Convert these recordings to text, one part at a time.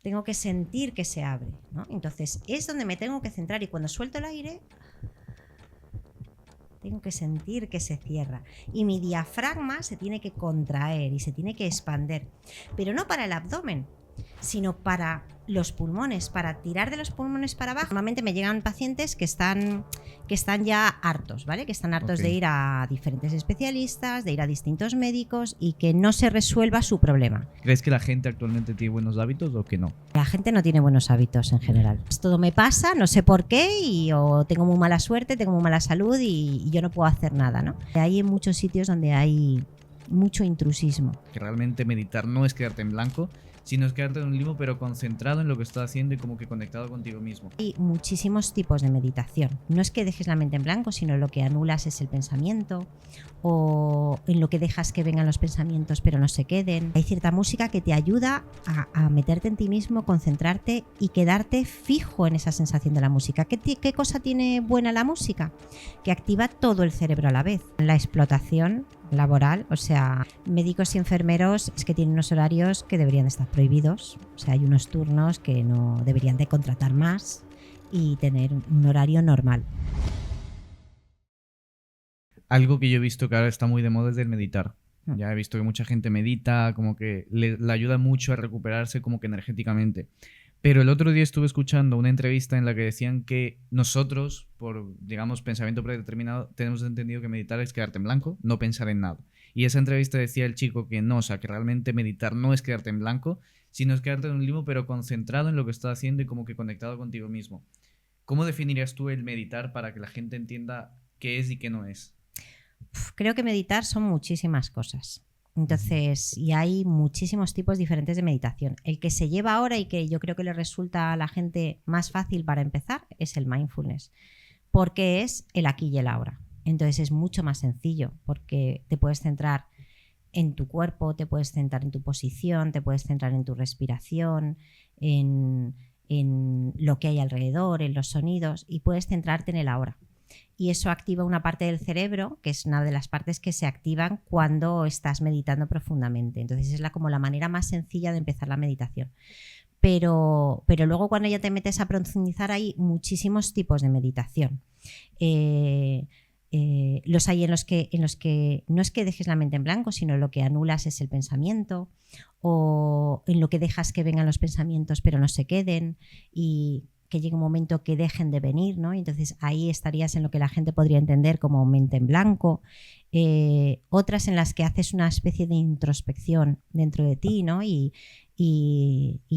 tengo que sentir que se abre, ¿no? Entonces es donde me tengo que centrar y cuando suelto el aire tengo que sentir que se cierra y mi diafragma se tiene que contraer y se tiene que expander, pero no para el abdomen, sino para los pulmones, para tirar de los pulmones para abajo. Normalmente me llegan pacientes que están ya hartos, ¿vale? Que están hartos de ir a diferentes especialistas, de ir a distintos médicos y que no se resuelva su problema. ¿Crees que la gente actualmente tiene buenos hábitos o que no? La gente no tiene buenos hábitos en general. Todo me pasa, no sé por qué, o tengo muy mala suerte, tengo muy mala salud y yo no puedo hacer nada, ¿no? Hay muchos sitios donde hay mucho intrusismo. Que realmente meditar no es quedarte en blanco, sino es quedarte en un limbo pero concentrado en lo que estás haciendo y como que conectado contigo mismo. Hay muchísimos tipos de meditación. No es que dejes la mente en blanco, sino lo que anulas es el pensamiento, o en lo que dejas que vengan los pensamientos pero no se queden. Hay cierta música que te ayuda a meterte en ti mismo, concentrarte y quedarte fijo en esa sensación de la música. ¿Qué cosa tiene buena la música? Que activa todo el cerebro a la vez. La explotación laboral, o sea, médicos y enfermeros es que tienen unos horarios que deberían estar prohibidos, o sea, hay unos turnos que no deberían de contratar más y tener un horario normal. Algo que yo he visto que ahora está muy de moda es el meditar. Ya he visto que mucha gente medita, como que le ayuda mucho a recuperarse como que energéticamente. Pero el otro día estuve escuchando una entrevista en la que decían que nosotros, por, digamos, pensamiento predeterminado, tenemos entendido que meditar es quedarte en blanco, no pensar en nada. Y esa entrevista decía el chico que no, o sea, que realmente meditar no es quedarte en blanco, sino es quedarte en un limbo, pero concentrado en lo que estás haciendo y como que conectado contigo mismo. ¿Cómo definirías tú el meditar para que la gente entienda qué es y qué no es? Creo que meditar son muchísimas cosas. Entonces, y hay muchísimos tipos diferentes de meditación. El que se lleva ahora y que yo creo que le resulta a la gente más fácil para empezar es el mindfulness, porque es el aquí y el ahora. Entonces es mucho más sencillo porque te puedes centrar en tu cuerpo, te puedes centrar en tu posición, te puedes centrar en tu respiración, en lo que hay alrededor, en los sonidos y puedes centrarte en el ahora. Y eso activa una parte del cerebro, que es una de las partes que se activan cuando estás meditando profundamente. Entonces es como la manera más sencilla de empezar la meditación. Pero luego cuando ya te metes a profundizar hay muchísimos tipos de meditación. Los hay en los que no es que dejes la mente en blanco, sino lo que anulas es el pensamiento, o en lo que dejas que vengan los pensamientos pero no se queden y que llegue un momento que dejen de venir, ¿no? Entonces ahí estarías en lo que la gente podría entender como mente en blanco. Otras en las que haces una especie de introspección dentro de ti, ¿no? Y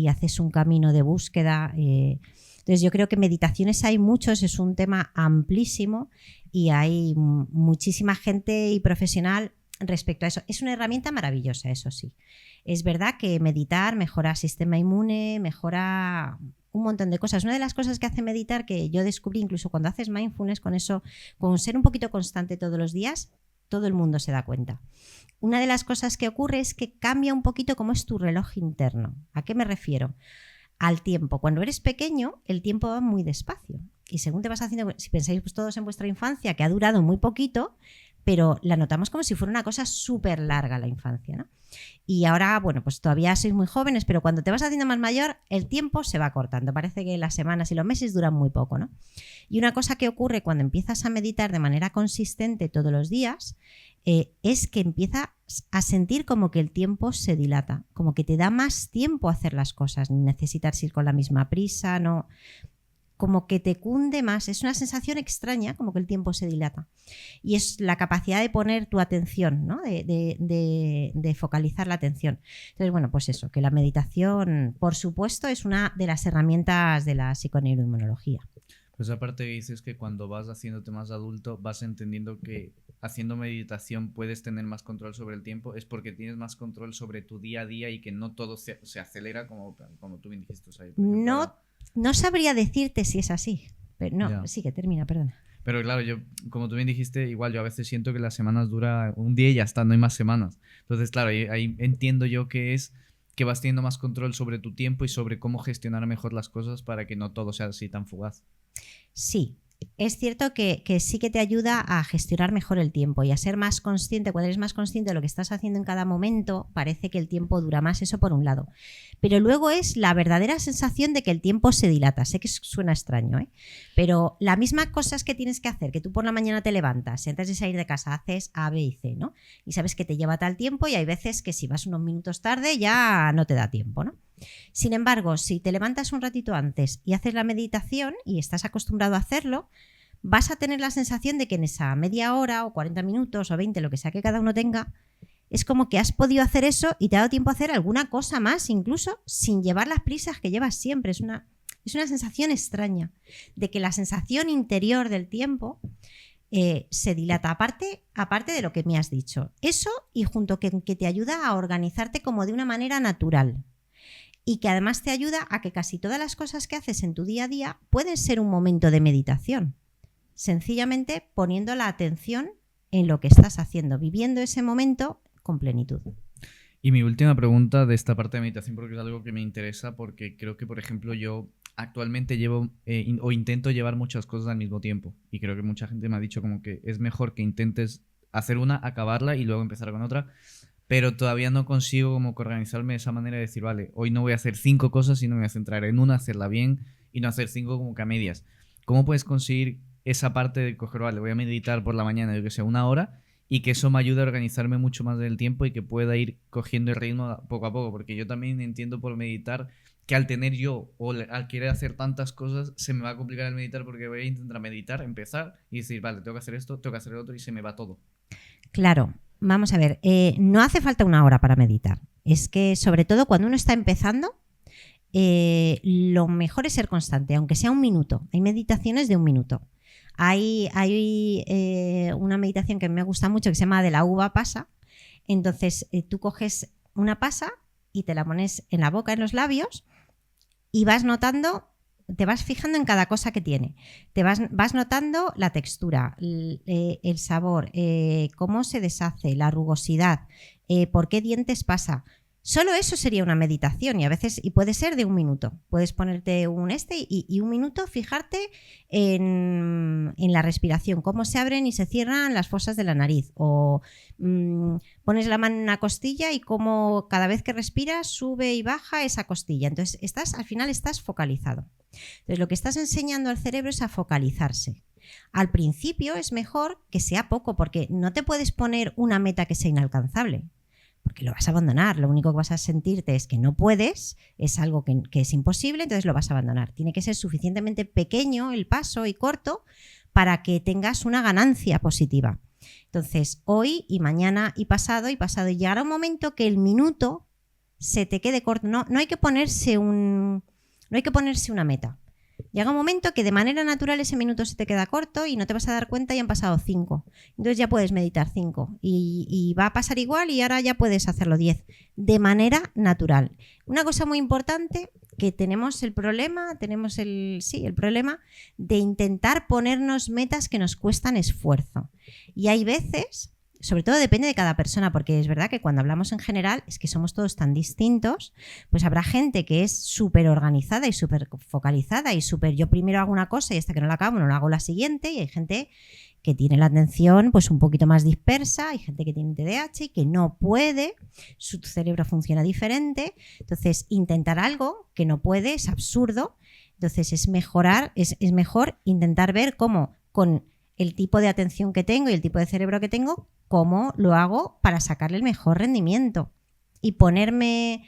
haces un camino de búsqueda. Entonces yo creo que meditaciones hay muchos, es un tema amplísimo y hay muchísima gente y profesional respecto a eso. Es una herramienta maravillosa, eso sí. Es verdad que meditar mejora el sistema inmune, mejora un montón de cosas. Una de las cosas que hace meditar, que yo descubrí incluso cuando haces mindfulness, con eso, con ser un poquito constante todos los días, todo el mundo se da cuenta. Una de las cosas que ocurre es que cambia un poquito cómo es tu reloj interno. ¿A qué me refiero? Al tiempo. Cuando eres pequeño, el tiempo va muy despacio. Y según te vas haciendo, si pensáis pues todos en vuestra infancia, que ha durado muy poquito, pero la notamos como si fuera una cosa súper larga la infancia, ¿no? Y ahora, bueno, pues todavía sois muy jóvenes, pero cuando te vas haciendo más mayor, el tiempo se va cortando. Parece que las semanas y los meses duran muy poco, ¿no? Y una cosa que ocurre cuando empiezas a meditar de manera consistente todos los días es que empiezas a sentir como que el tiempo se dilata, como que te da más tiempo a hacer las cosas, necesitas ir con la misma prisa, no, como que te cunde más, es una sensación extraña, como que el tiempo se dilata. Y es la capacidad de poner tu atención, ¿no? de focalizar la atención. Entonces, bueno, pues eso, que la meditación, por supuesto, es una de las herramientas de la psiconeuroinmunología. Pues aparte dices que cuando vas haciéndote más adulto vas entendiendo que haciendo meditación puedes tener más control sobre el tiempo, es porque tienes más control sobre tu día a día y que no todo se acelera como tú me dijiste. O sea, no sabría decirte si es así, pero no, ya. Sí, que termina, perdona. Pero claro, yo, como tú bien dijiste, igual yo a veces siento que las semanas dura un día y ya está, no hay más semanas. Entonces, claro, ahí entiendo yo que es que vas teniendo más control sobre tu tiempo y sobre cómo gestionar mejor las cosas para que no todo sea así tan fugaz. Sí, es cierto que sí que te ayuda a gestionar mejor el tiempo y a ser más consciente. Cuando eres más consciente de lo que estás haciendo en cada momento, parece que el tiempo dura más, eso por un lado. Pero luego es la verdadera sensación de que el tiempo se dilata. Sé que suena extraño, ¿eh? Pero las mismas cosas que tienes que hacer, que tú por la mañana te levantas y antes de salir de casa haces A, B y C, ¿no? Y sabes que te lleva tal tiempo y hay veces que si vas unos minutos tarde ya no te da tiempo, ¿no? Sin embargo, si te levantas un ratito antes y haces la meditación y estás acostumbrado a hacerlo, vas a tener la sensación de que en esa media hora o 40 minutos o 20, lo que sea que cada uno tenga, es como que has podido hacer eso y te ha dado tiempo a hacer alguna cosa más, incluso sin llevar las prisas que llevas siempre. Es una sensación extraña de que la sensación interior del tiempo se dilata, aparte de lo que me has dicho. Eso y junto que te ayuda a organizarte como de una manera natural. Y que además te ayuda a que casi todas las cosas que haces en tu día a día pueden ser un momento de meditación. Sencillamente poniendo la atención en lo que estás haciendo, viviendo ese momento con plenitud. Y mi última pregunta de esta parte de meditación, porque es algo que me interesa, porque creo que, por ejemplo, yo actualmente llevo o intento llevar muchas cosas al mismo tiempo. Y creo que mucha gente me ha dicho como que es mejor que intentes hacer una, acabarla y luego empezar con otra. Pero todavía no consigo como que organizarme de esa manera de decir, vale, hoy no voy a hacer 5 cosas, sino me voy a centrar en una, hacerla bien y no hacer 5 como que a medias. ¿Cómo puedes conseguir esa parte de coger, vale, voy a meditar por la mañana, yo que sé, 1 hora, y que eso me ayude a organizarme mucho más del tiempo y que pueda ir cogiendo el ritmo poco a poco? Porque yo también entiendo por meditar que al tener yo o al querer hacer tantas cosas, se me va a complicar el meditar porque voy a intentar meditar, empezar y decir, vale, tengo que hacer esto, tengo que hacer el otro y se me va todo. Claro, vamos a ver, no hace falta 1 hora para meditar. Es que sobre todo cuando uno está empezando, lo mejor es ser constante, aunque sea 1 minuto. Hay meditaciones de 1 minuto. Hay una meditación que me gusta mucho que se llama de la uva pasa. Entonces tú coges una pasa y te la pones en la boca, en los labios, y vas notando, te vas fijando en cada cosa que tiene. Vas notando la textura, el sabor, cómo se deshace, la rugosidad, por qué dientes pasa. Solo eso sería una meditación y puede ser de 1 minuto. Puedes ponerte y 1 minuto fijarte en la respiración, cómo se abren y se cierran las fosas de la nariz. O pones la mano en una costilla y cómo cada vez que respiras sube y baja esa costilla. Entonces al final estás focalizado. Entonces lo que estás enseñando al cerebro es a focalizarse. Al principio es mejor que sea poco porque no te puedes poner una meta que sea inalcanzable. Porque lo vas a abandonar, lo único que vas a sentirte es que no puedes, es algo que es imposible, entonces lo vas a abandonar. Tiene que ser suficientemente pequeño el paso y corto para que tengas una ganancia positiva. Entonces, hoy y mañana y pasado, y llegará un momento que el minuto se te quede corto. No hay que ponerse una meta. Llega un momento que de manera natural ese minuto se te queda corto y no te vas a dar cuenta y han pasado 5. Entonces ya puedes meditar 5 y va a pasar igual y ahora ya puedes hacerlo 10 de manera natural. Una cosa muy importante que tenemos el problema de intentar ponernos metas que nos cuestan esfuerzo. Y hay veces, sobre todo depende de cada persona, porque es verdad que cuando hablamos en general es que somos todos tan distintos, pues habrá gente que es súper organizada y súper focalizada y yo primero hago una cosa y hasta que no la acabo no la hago la siguiente, y hay gente que tiene la atención pues un poquito más dispersa, hay gente que tiene TDAH y que no puede, su cerebro funciona diferente, entonces intentar algo que no puede es absurdo, entonces es mejor intentar ver cómo con el tipo de atención que tengo y el tipo de cerebro que tengo, cómo lo hago para sacarle el mejor rendimiento. Y ponerme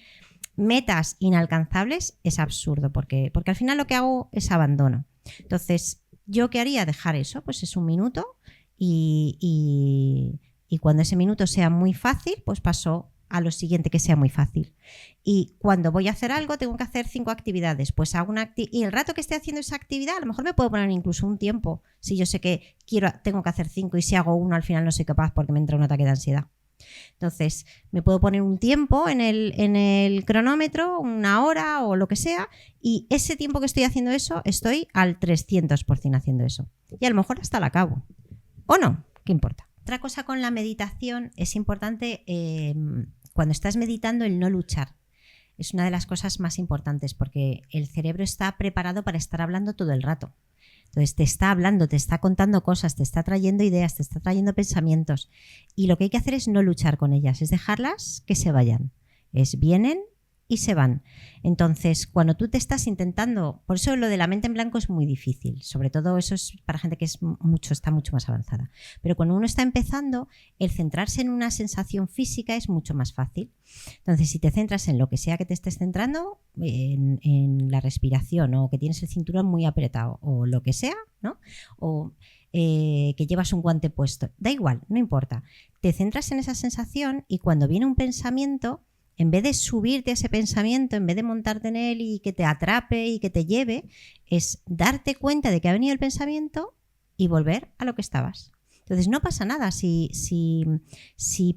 metas inalcanzables es absurdo, porque al final lo que hago es abandono. Entonces, ¿yo qué haría? Dejar eso, pues es 1 minuto y cuando ese minuto sea muy fácil, pues paso a lo siguiente que sea muy fácil. Y cuando voy a hacer algo, tengo que hacer 5 actividades. Pues hago y el rato que esté haciendo esa actividad, a lo mejor me puedo poner incluso un tiempo. Si yo sé que tengo que hacer 5 y si hago 1 al final no soy capaz porque me entra un ataque de ansiedad. Entonces, me puedo poner un tiempo en el cronómetro, 1 hora o lo que sea, y ese tiempo que estoy haciendo eso, estoy al 300% haciendo eso. Y a lo mejor hasta la acabo. ¿O no? ¿Qué importa? Otra cosa con la meditación, es importante cuando estás meditando el no luchar. Es una de las cosas más importantes porque el cerebro está preparado para estar hablando todo el rato. Entonces te está hablando, te está contando cosas, te está trayendo ideas, te está trayendo pensamientos. Y lo que hay que hacer es no luchar con ellas, es dejarlas que se vayan. Vienen y se van. Entonces, cuando tú te estás intentando, por eso lo de la mente en blanco es muy difícil, sobre todo eso es para gente que está mucho más avanzada. Pero cuando uno está empezando, el centrarse en una sensación física es mucho más fácil. Entonces, si te centras en lo que sea que te estés centrando, en la respiración, o que tienes el cinturón muy apretado, o lo que sea, ¿no? O que llevas un guante puesto, da igual, no importa. Te centras en esa sensación y cuando viene un pensamiento, en vez de subirte a ese pensamiento, en vez de montarte en él y que te atrape y que te lleve, es darte cuenta de que ha venido el pensamiento y volver a lo que estabas. Entonces no pasa nada si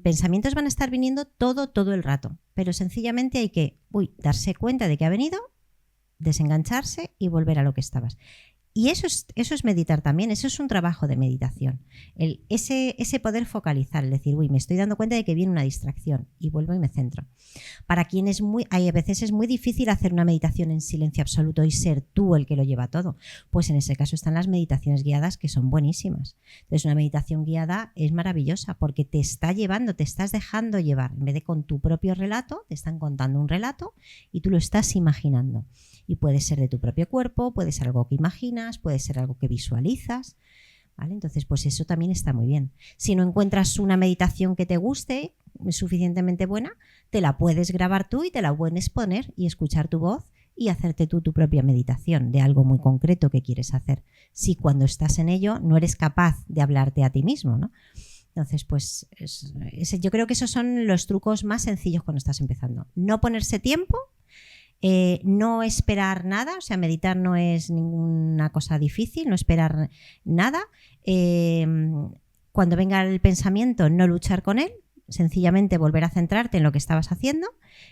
pensamientos van a estar viniendo todo el rato, pero sencillamente hay que darse cuenta de que ha venido, desengancharse y volver a lo que estabas. Y eso es meditar también, eso es un trabajo de meditación. Ese poder focalizar, el decir, me estoy dando cuenta de que viene una distracción y vuelvo y me centro. Para quien a veces es muy difícil hacer una meditación en silencio absoluto y ser tú el que lo lleva todo. Pues en ese caso están las meditaciones guiadas, que son buenísimas. Entonces una meditación guiada es maravillosa porque te está llevando, te estás dejando llevar. En vez de con tu propio relato, te están contando un relato y tú lo estás imaginando. Y puede ser de tu propio cuerpo, puede ser algo que imaginas, puede ser algo que visualizas, ¿vale? Entonces, pues eso también está muy bien. Si no encuentras una meditación que te guste, suficientemente buena, te la puedes grabar tú y te la puedes poner y escuchar tu voz y hacerte tú tu propia meditación de algo muy concreto que quieres hacer. Si cuando estás en ello no eres capaz de hablarte a ti mismo, ¿no? Entonces, pues yo creo que esos son los trucos más sencillos cuando estás empezando. No ponerse tiempo. No esperar nada, o sea, meditar no es ninguna cosa difícil, no esperar nada. Cuando venga el pensamiento, no luchar con él, sencillamente volver a centrarte en lo que estabas haciendo,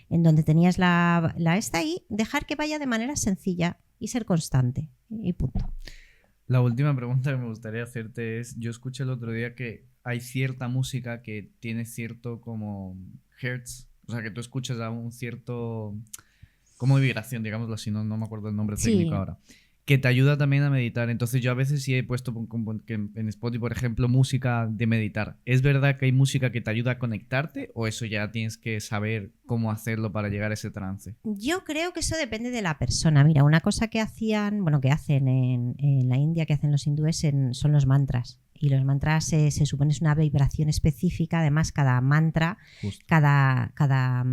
en donde tenías la esta y dejar que vaya de manera sencilla y ser constante y punto. La última pregunta que me gustaría hacerte es, yo escuché el otro día que hay cierta música que tiene cierto como hertz, o sea, que tú escuchas a un cierto como vibración, digámoslo así, no me acuerdo el nombre técnico ahora, que te ayuda también a meditar. Entonces yo a veces sí he puesto en Spotify, por ejemplo, música de meditar. ¿Es verdad que hay música que te ayuda a conectarte o eso ya tienes que saber cómo hacerlo para llegar a ese trance? Yo creo que eso depende de la persona. Mira, una cosa que hacen en la India, que hacen los hindúes, son los mantras. Y los mantras se supone es una vibración específica. Además, cada mantra, cada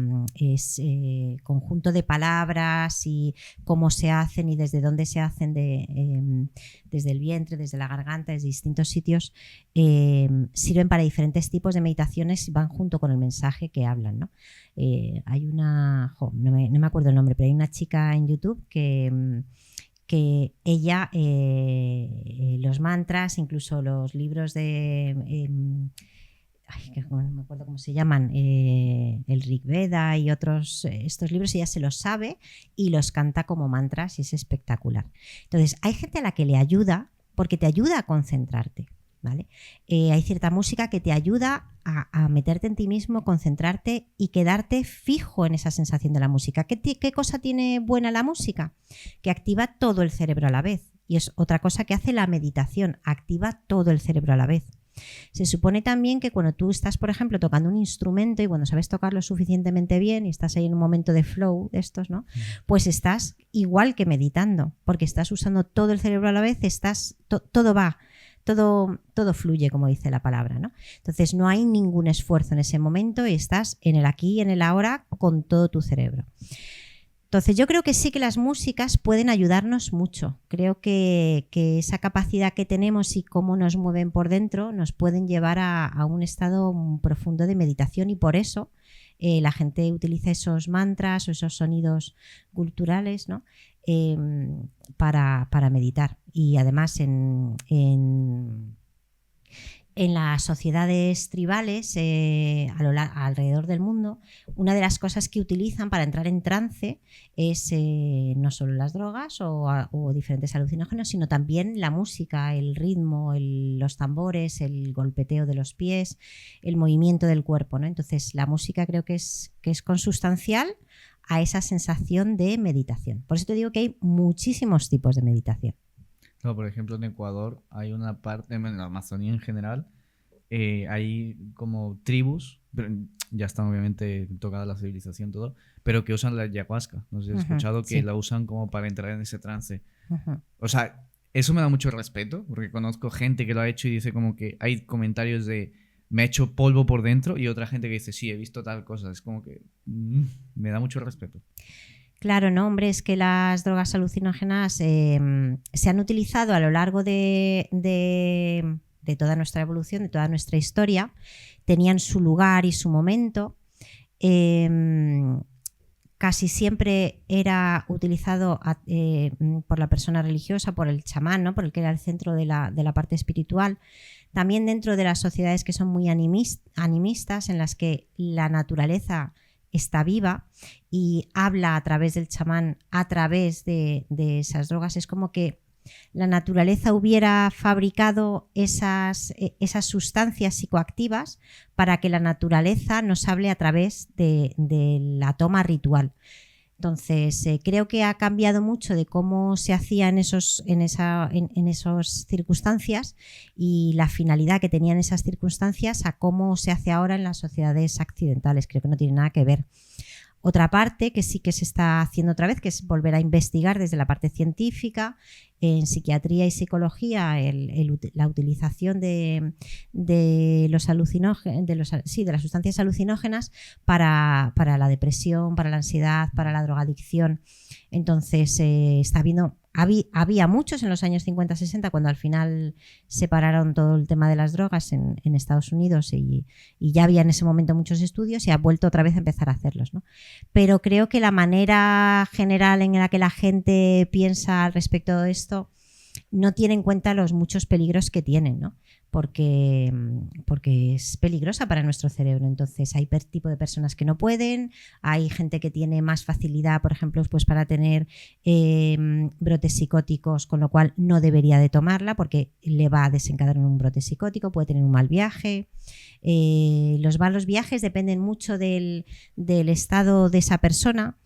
conjunto de palabras y cómo se hacen y desde dónde se hacen, desde el vientre, desde la garganta, desde distintos sitios, sirven para diferentes tipos de meditaciones y van junto con el mensaje que hablan, ¿no? Hay una, no me acuerdo el nombre, pero hay una chica en YouTube que ella, los mantras, incluso los libros de... no me acuerdo cómo se llaman, el Rig Veda y otros, estos libros, ella se los sabe y los canta como mantras y es espectacular. Entonces, hay gente a la que le ayuda porque te ayuda a concentrarte, ¿vale? Hay cierta música que te ayuda a meterte en ti mismo, concentrarte y quedarte fijo en esa sensación de la música. ¿Qué cosa tiene buena la música? Que activa todo el cerebro a la vez. Y es otra cosa que hace la meditación, activa todo el cerebro a la vez. Se supone también que cuando tú estás, por ejemplo, tocando un instrumento y cuando sabes tocarlo suficientemente bien y estás ahí en un momento de flow de estos, ¿no? Pues estás igual que meditando, porque estás usando todo el cerebro a la vez, todo va. Todo fluye, como dice la palabra, ¿no? Entonces no hay ningún esfuerzo en ese momento y estás en el aquí y en el ahora con todo tu cerebro. Entonces yo creo que sí que las músicas pueden ayudarnos mucho. Creo que esa capacidad que tenemos y cómo nos mueven por dentro nos pueden llevar a un estado profundo de meditación y por eso la gente utiliza esos mantras o esos sonidos culturales, ¿no? Para meditar. Y además en las sociedades tribales alrededor del mundo, una de las cosas que utilizan para entrar en trance es no solo las drogas o diferentes alucinógenos, sino también la música, el ritmo, los tambores, el golpeteo de los pies, el movimiento del cuerpo, ¿no? Entonces la música creo que es consustancial a esa sensación de meditación. Por eso te digo que hay muchísimos tipos de meditación. Claro, por ejemplo, en Ecuador hay una parte, en la Amazonía en general, hay como tribus, pero ya están obviamente tocada la civilización todo, pero que usan la ayahuasca. No sé si has escuchado que sí. la usan como para entrar en ese trance. Ujú. O sea, eso me da mucho respeto, porque conozco gente que lo ha hecho y dice como que hay comentarios de me ha hecho polvo por dentro y otra gente que dice sí, he visto tal cosa. Es como que me da mucho respeto. Claro, no, hombre, es que las drogas alucinógenas se han utilizado a lo largo de toda nuestra evolución, de toda nuestra historia, tenían su lugar y su momento. Casi siempre era utilizado por la persona religiosa, por el chamán, ¿no? Por el que era el centro de la parte espiritual. También dentro de las sociedades que son muy animistas, en las que la naturaleza está viva y habla a través del chamán, a través de esas drogas. Es como que la naturaleza hubiera fabricado esas sustancias psicoactivas para que la naturaleza nos hable a través de la toma ritual. Entonces, creo que ha cambiado mucho de cómo se hacía en esas circunstancias y la finalidad que tenían esas circunstancias a cómo se hace ahora en las sociedades occidentales. Creo que no tiene nada que ver. Otra parte que sí que se está haciendo otra vez, que es volver a investigar desde la parte científica, en psiquiatría y psicología, la utilización de los alucinógenos, de las sustancias alucinógenas para la depresión, para la ansiedad, para la drogadicción. Entonces, está habiendo... Había muchos en los años 50-60 cuando al final separaron todo el tema de las drogas en Estados Unidos y ya había en ese momento muchos estudios y ha vuelto otra vez a empezar a hacerlos, ¿no? Pero creo que la manera general en la que la gente piensa al respecto de esto no tiene en cuenta los muchos peligros que tienen, ¿no? Porque es peligrosa para nuestro cerebro. Entonces hay tipo de personas que no pueden, hay gente que tiene más facilidad, por ejemplo, pues para tener brotes psicóticos, con lo cual no debería de tomarla porque le va a desencadenar un brote psicótico, puede tener un mal viaje. Los malos viajes dependen mucho del estado de esa persona,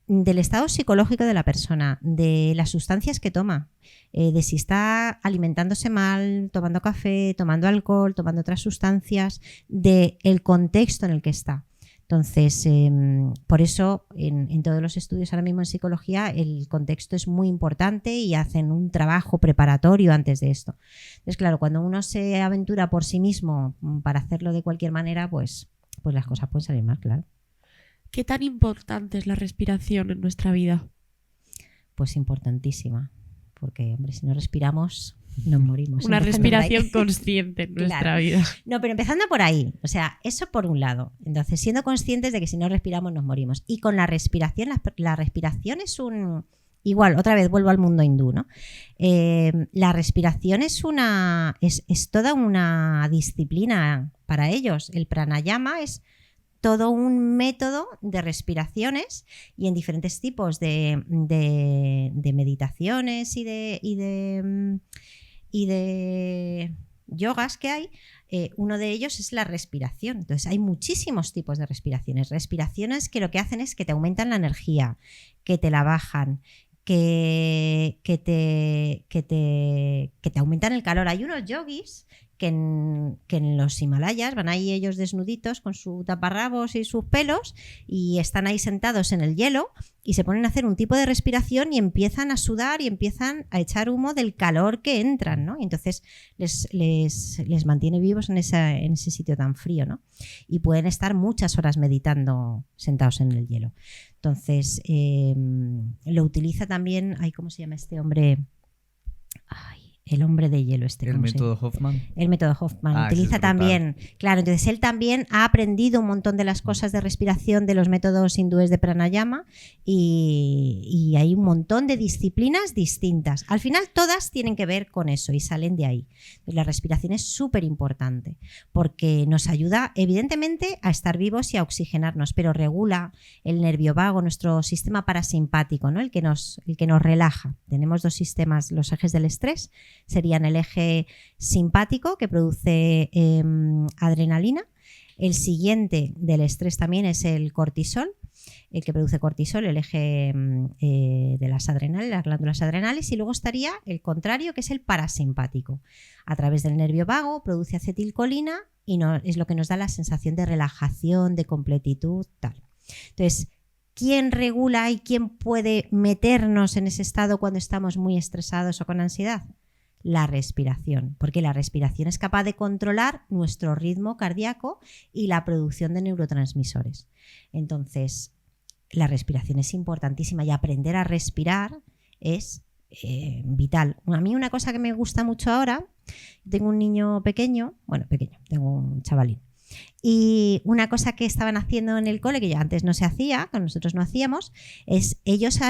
del estado psicológico de la persona, de las sustancias que toma, de si está alimentándose mal, tomando café, tomando alcohol, tomando otras sustancias, del contexto en el que está. Entonces, por eso en todos los estudios ahora mismo en psicología el contexto es muy importante y hacen un trabajo preparatorio antes de esto. Entonces, claro, cuando uno se aventura por sí mismo para hacerlo de cualquier manera, pues las cosas pueden salir mal, claro. ¿Qué tan importante es la respiración en nuestra vida? Pues importantísima, porque, hombre, si no respiramos, nos morimos. Una respiración consciente en nuestra vida. No, pero empezando por ahí, o sea, eso por un lado. Entonces, siendo conscientes de que si no respiramos, nos morimos. Y con la respiración, la respiración es un... Igual, otra vez vuelvo al mundo hindú, ¿no? La respiración es toda una disciplina para ellos. El pranayama es todo un método de respiraciones y en diferentes tipos de meditaciones y de yogas que hay. Uno de ellos es la respiración. Entonces hay muchísimos tipos de respiraciones. Respiraciones que lo que hacen es que te aumentan la energía, que te la bajan, que te aumentan el calor. Hay unos yogis que en los Himalayas van ahí ellos desnuditos con sus taparrabos y sus pelos y están ahí sentados en el hielo y se ponen a hacer un tipo de respiración y empiezan a sudar y empiezan a echar humo del calor que entran, ¿no? Y entonces les mantiene vivos en ese sitio tan frío, ¿no? Y pueden estar muchas horas meditando sentados en el hielo. Entonces, lo utiliza también... ¿cómo se llama este hombre? El hombre de hielo ¿El método Hoffman? El método Hoffman. Utiliza también... Claro, entonces él también ha aprendido un montón de las cosas de respiración de los métodos hindúes de pranayama y hay un montón de disciplinas distintas. Al final todas tienen que ver con eso y salen de ahí. Entonces, la respiración es súper importante porque nos ayuda evidentemente a estar vivos y a oxigenarnos, pero regula el nervio vago, nuestro sistema parasimpático, ¿no? el que nos relaja. Tenemos dos sistemas, los ejes del estrés serían el eje simpático que produce adrenalina. El siguiente del estrés también es el cortisol el que produce cortisol, el eje de las adrenales, las glándulas adrenales, y luego estaría el contrario, que es el parasimpático. A través del nervio vago produce acetilcolina y es lo que nos da la sensación de relajación, de completitud, tal. Entonces, ¿quién regula y quién puede meternos en ese estado cuando estamos muy estresados o con ansiedad? La respiración, porque la respiración es capaz de controlar nuestro ritmo cardíaco y la producción de neurotransmisores. Entonces, la respiración es importantísima y aprender a respirar es vital. A mí una cosa que me gusta mucho ahora, tengo un niño pequeño, tengo un chavalín, y una cosa que estaban haciendo en el cole, que ya antes no se hacía, que nosotros no hacíamos, es ellos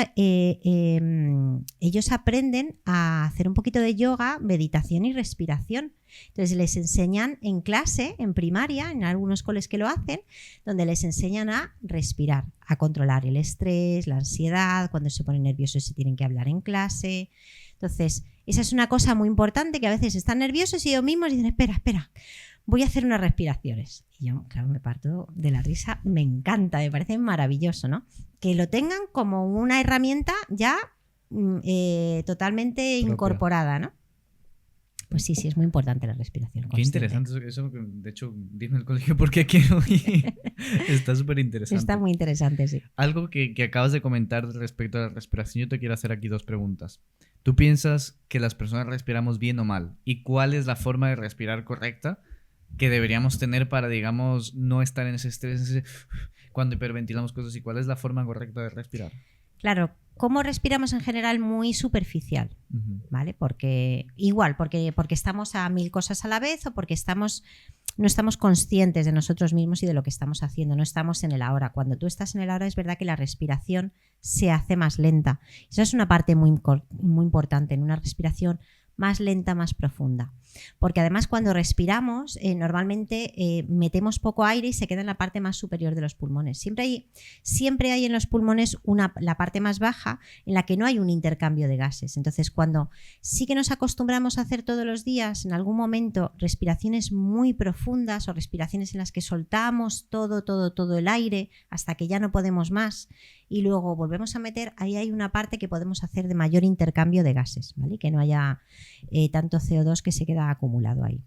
aprenden a hacer un poquito de yoga, meditación y respiración. Entonces les enseñan en clase, en primaria, en algunos coles que lo hacen, donde les enseñan a respirar, a controlar el estrés, la ansiedad, cuando se ponen nerviosos si tienen que hablar en clase. Entonces, esa es una cosa muy importante, que a veces están nerviosos y ellos mismos dicen, espera, voy a hacer unas respiraciones. Y yo, claro, me parto de la risa, me encanta, me parece maravilloso, ¿no? Que lo tengan como una herramienta ya totalmente propia, incorporada, ¿no? Pues sí, es muy importante la respiración consciente. Qué interesante eso, de hecho, dime el colegio porque quiero ir. Está súper interesante. Está muy interesante, sí. Algo que acabas de comentar respecto a la respiración, yo te quiero hacer aquí 2 preguntas. ¿Tú piensas que las personas respiramos bien o mal? ¿Y cuál es la forma de respirar correcta que deberíamos tener para, digamos, no estar en ese estrés cuando hiperventilamos cosas? ¿Y cuál es la forma correcta de respirar? Claro, ¿cómo respiramos en general? Muy superficial, ¿vale? Porque estamos a 1000 cosas a la vez o porque no estamos conscientes de nosotros mismos y de lo que estamos haciendo, no estamos en el ahora. Cuando tú estás en el ahora es verdad que la respiración se hace más lenta. Esa es una parte muy, muy importante, en una respiración más lenta, más profunda. Porque además cuando respiramos normalmente metemos poco aire y se queda en la parte más superior de los pulmones. Siempre hay en los pulmones la parte más baja en la que no hay un intercambio de gases. Entonces cuando sí que nos acostumbramos a hacer todos los días en algún momento respiraciones muy profundas o respiraciones en las que soltamos todo el aire hasta que ya no podemos más y luego volvemos a meter, ahí hay una parte que podemos hacer de mayor intercambio de gases, ¿vale? Que no haya tanto CO2 que se queda acumulado ahí.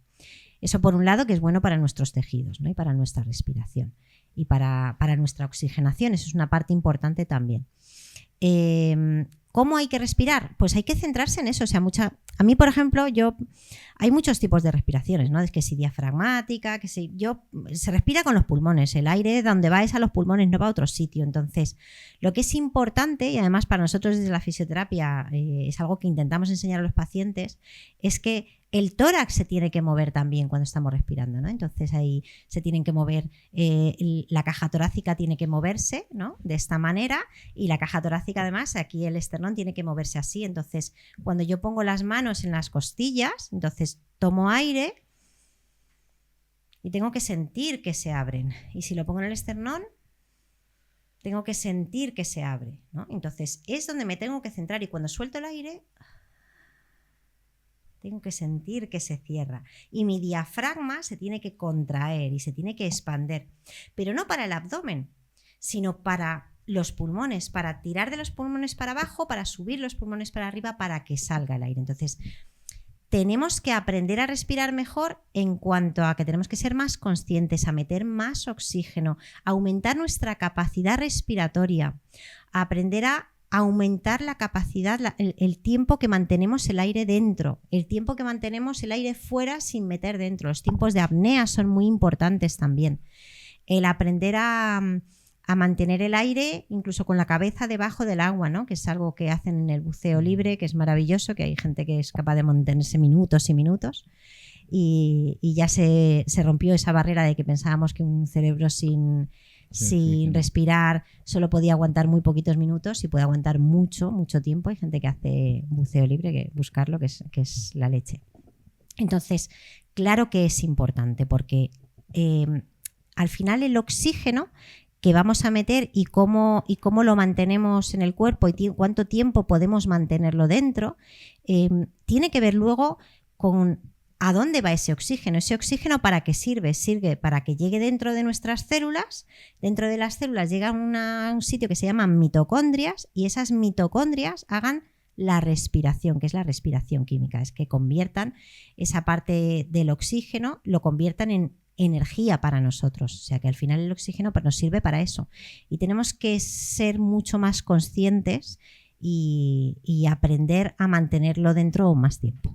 Eso por un lado, que es bueno para nuestros tejidos, ¿no? Y para nuestra respiración y para nuestra oxigenación. Eso es una parte importante también. ¿Cómo hay que respirar? Pues hay que centrarse en eso. O sea, a mí, por ejemplo, hay muchos tipos de respiraciones, ¿no? Es que si diafragmática, se respira con los pulmones. El aire donde va es a los pulmones, no va a otro sitio. Entonces, lo que es importante, y además para nosotros desde la fisioterapia es algo que intentamos enseñar a los pacientes, es que el tórax se tiene que mover también cuando estamos respirando, ¿no? Entonces ahí se tienen que mover, la caja torácica tiene que moverse, ¿no? De esta manera, y la caja torácica además, aquí el esternón tiene que moverse así. Entonces cuando yo pongo las manos en las costillas, entonces tomo aire y tengo que sentir que se abren. Y si lo pongo en el esternón, tengo que sentir que se abre, ¿no? Entonces es donde me tengo que centrar, y cuando suelto el aire tengo que sentir que se cierra. Y mi diafragma se tiene que contraer y se tiene que expander. Pero no para el abdomen, sino para los pulmones, para tirar de los pulmones para abajo, para subir los pulmones para arriba, para que salga el aire. Entonces, tenemos que aprender a respirar mejor en cuanto a que tenemos que ser más conscientes, a meter más oxígeno, a aumentar nuestra capacidad respiratoria, a aprender a aumentar la capacidad, el tiempo que mantenemos el aire dentro, el tiempo que mantenemos el aire fuera sin meter dentro. Los tiempos de apnea son muy importantes también. El aprender a mantener el aire incluso con la cabeza debajo del agua, ¿no? Que es algo que hacen en el buceo libre, que es maravilloso, que hay gente que es capaz de mantenerse minutos y minutos. Y ya se rompió esa barrera de que pensábamos que un cerebro sin respirar solo podía aguantar muy poquitos minutos, y puede aguantar mucho tiempo. Hay gente que hace buceo libre, que buscarlo, que es la leche. Entonces, claro que es importante, porque al final el oxígeno que vamos a meter y cómo lo mantenemos en el cuerpo y cuánto tiempo podemos mantenerlo dentro, tiene que ver luego con ¿a dónde va ese oxígeno? ¿Ese oxígeno para qué sirve? Sirve para que llegue dentro de nuestras células. Dentro de las células llega a un sitio que se llama mitocondrias y esas mitocondrias hagan la respiración, que es la respiración química, es que conviertan esa parte del oxígeno, lo conviertan en energía para nosotros. O sea que al final el oxígeno pues, nos sirve para eso. Y tenemos que ser mucho más conscientes y aprender a mantenerlo dentro más tiempo.